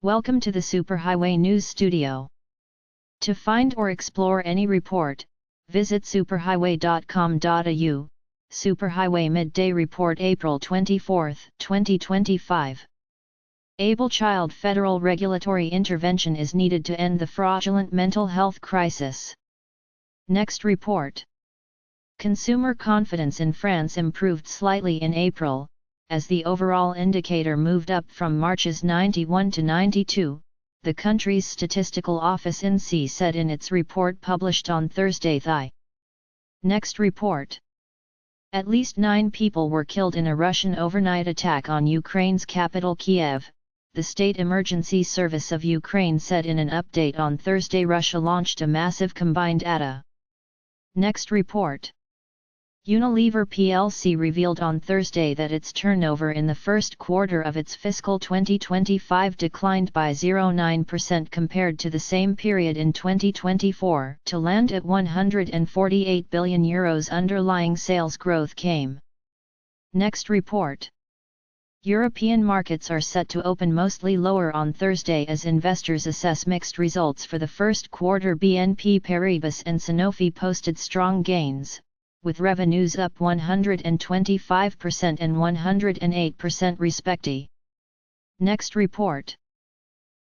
Welcome to the Superhighway News Studio. To find or explore any report, visit superhighway.com.au. Superhighway Midday Report April 24, 2025. Able child federal regulatory intervention is needed to end the fraudulent mental health crisis. Next report. Consumer confidence in France improved slightly in April, as the overall indicator moved up from March's 91 to 92, the country's statistical office INSEE said in its report published on Thursday. Next report. At least 9 people were killed in a Russian overnight attack on Ukraine's capital Kiev, the State Emergency Service of Ukraine said in an update on Thursday. Russia launched a massive combined ATA. Next report. Unilever plc revealed on Thursday that its turnover in the first quarter of its fiscal 2025 declined by 0.9% compared to the same period in 2024 to land at €148 billion. Underlying sales growth came. Next report. European markets are set to open mostly lower on Thursday as investors assess mixed results for the first quarter. BNP Paribas and Sanofi posted strong gains, with revenues up 125% and 108% respectively. Next report.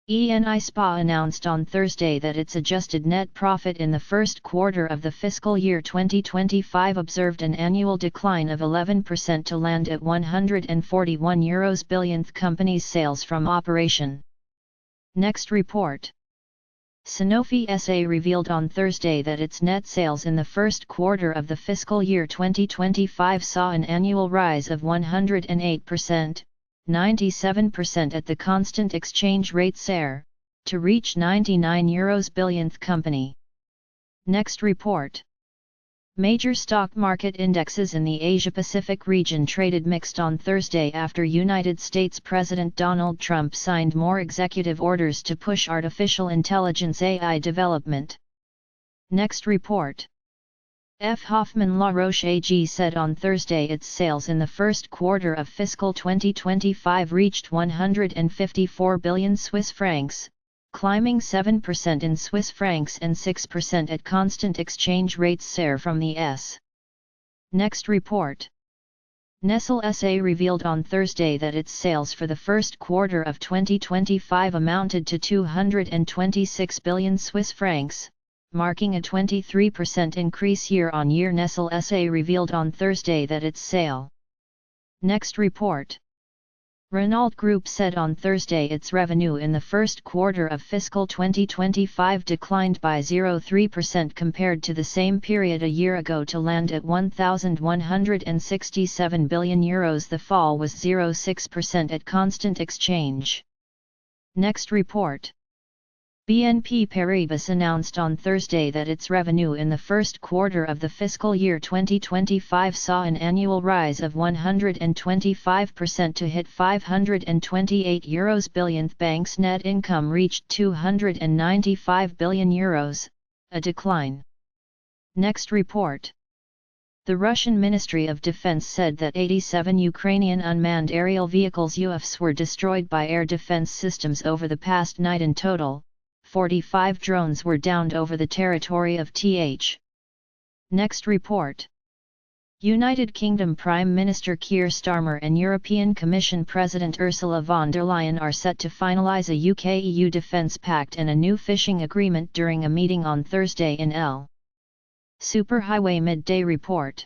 SHWY announced on Thursday that its adjusted net profit in the first quarter of the fiscal year 2025 observed an annual decline of 11% to land at €141 billion. Company's sales from operation. Next report. Sanofi SA revealed on Thursday that its net sales in the first quarter of the fiscal year 2025 saw an annual rise of 108%, 97% at the constant exchange rate (SER), to reach €99 billion. Company. Next report. Major stock market indexes in the Asia-Pacific region traded mixed on Thursday after United States President Donald Trump signed more executive orders to push artificial intelligence (AI) development. Next report. F. Hoffmann La Roche AG said on Thursday its sales in the first quarter of fiscal 2025 reached 154 billion Swiss francs, climbing 7% in Swiss francs and 6% at constant exchange rates (SER) from the S. Next report. Nestlé SA revealed on Thursday that its sales for the first quarter of 2025 amounted to 226 billion Swiss francs, marking a 23% increase year-on-year. Nestlé SA revealed on Thursday that its sale. Next report. Renault Group said on Thursday its revenue in the first quarter of fiscal 2025 declined by 0.3% compared to the same period a year ago to land at €1,167 billion. The fall was 0.6% at constant exchange. Next report. BNP Paribas announced on Thursday that its revenue in the first quarter of the fiscal year 2025 saw an annual rise of 125% to hit €528 billion. Bank's net income reached €295 billion, a decline. Next report. The Russian Ministry of Defense said that 87 Ukrainian unmanned aerial vehicles UAVs were destroyed by air defense systems over the past night. In total, 45 drones were downed over the territory of TH. Next report. United Kingdom Prime Minister Keir Starmer and European Commission President Ursula von der Leyen are set to finalise a UK-EU defence pact and a new fishing agreement during a meeting on Thursday in L. Superhighway Midday Report.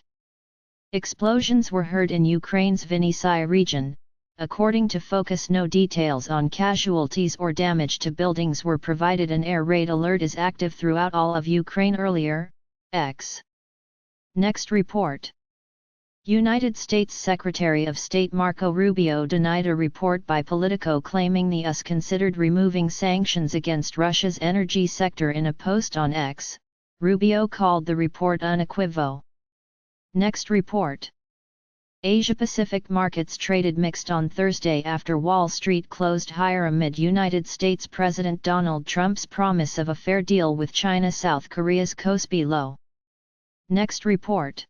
Explosions were heard in Ukraine's Vinnytsia region. According to Focus, no details on casualties or damage to buildings were provided. An air raid alert is active throughout all of Ukraine. Earlier, X. Next report. United States Secretary of State Marco Rubio denied a report by Politico claiming the US considered removing sanctions against Russia's energy sector. In a post on X, Rubio called the report unequivocal. Next report. Asia-Pacific markets traded mixed on Thursday after Wall Street closed higher amid United States President Donald Trump's promise of a fair deal with China. South Korea's Kospi low. Next report.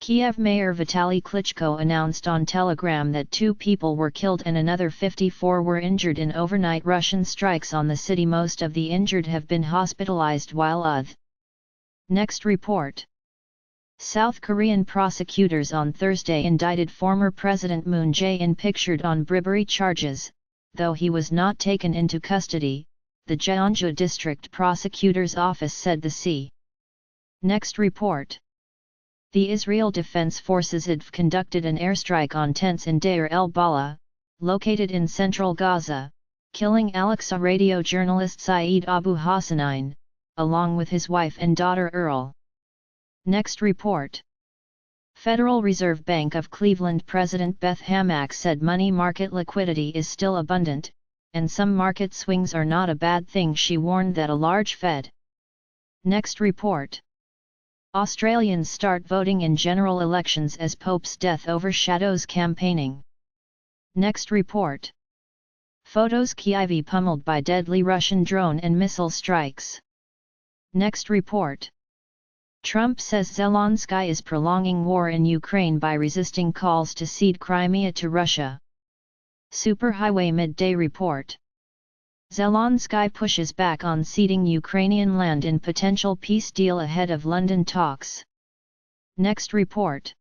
Kiev Mayor Vitaly Klitschko announced on Telegram that 2 people were killed and another 54 were injured in overnight Russian strikes on the city. Most of the injured have been hospitalized while others. Next report. South Korean prosecutors on Thursday indicted former President Moon Jae-in pictured on bribery charges, though he was not taken into custody, the Jeonju District Prosecutor's Office said the C. Next report. The Israel Defense Forces IDF conducted an airstrike on tents in Deir el-Bala, located in central Gaza, killing Al-Aqsa radio journalist Saeed Abu Hassanein, along with his wife and daughter Earl. Next report. Federal Reserve Bank of Cleveland President Beth Hamack said money market liquidity is still abundant, and some market swings are not a bad thing. She warned that a large Fed. Next report. Australians start voting in general elections as Pope's death overshadows campaigning. Next report. Photos Kyiv pummeled by deadly Russian drone and missile strikes. Next report. Trump says Zelensky is prolonging war in Ukraine by resisting calls to cede Crimea to Russia. Superhighway Midday Report. Zelensky pushes back on ceding Ukrainian land in potential peace deal ahead of London talks. Next report.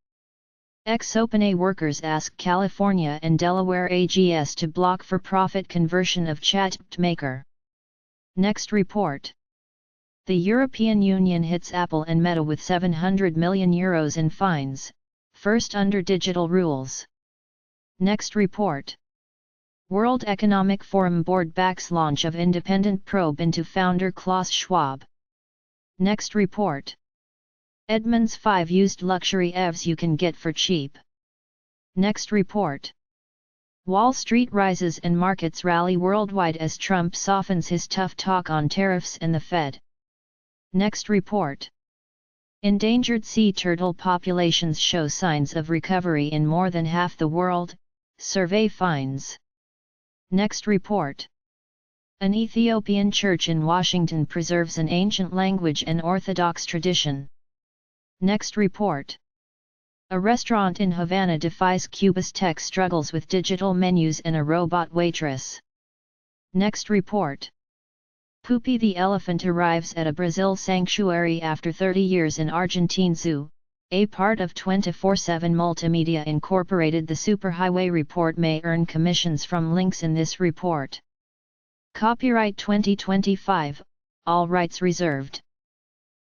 Ex-OpenAI workers ask California and Delaware AGS to block for-profit conversion of ChatGPT. Next report. The European Union hits Apple and Meta with €700 million in fines, first under digital rules. Next report. World Economic Forum board backs launch of independent probe into founder Klaus Schwab. Next report. Edmunds 5 used luxury EVs you can get for cheap. Next report. Wall Street rises and markets rally worldwide as Trump softens his tough talk on tariffs and the Fed. Next report. Endangered sea turtle populations show signs of recovery in more than half the world, survey finds. Next report. An Ethiopian church in Washington preserves an ancient language and Orthodox tradition. Next report. A restaurant in Havana defies Cuba's tech struggles with digital menus and a robot waitress. Next report. Poopy the elephant arrives at a Brazil sanctuary after 30 years in Argentine zoo, a part of 24/7 Multimedia Incorporated. The Superhighway Report may earn commissions from links in this report. Copyright 2025, all rights reserved.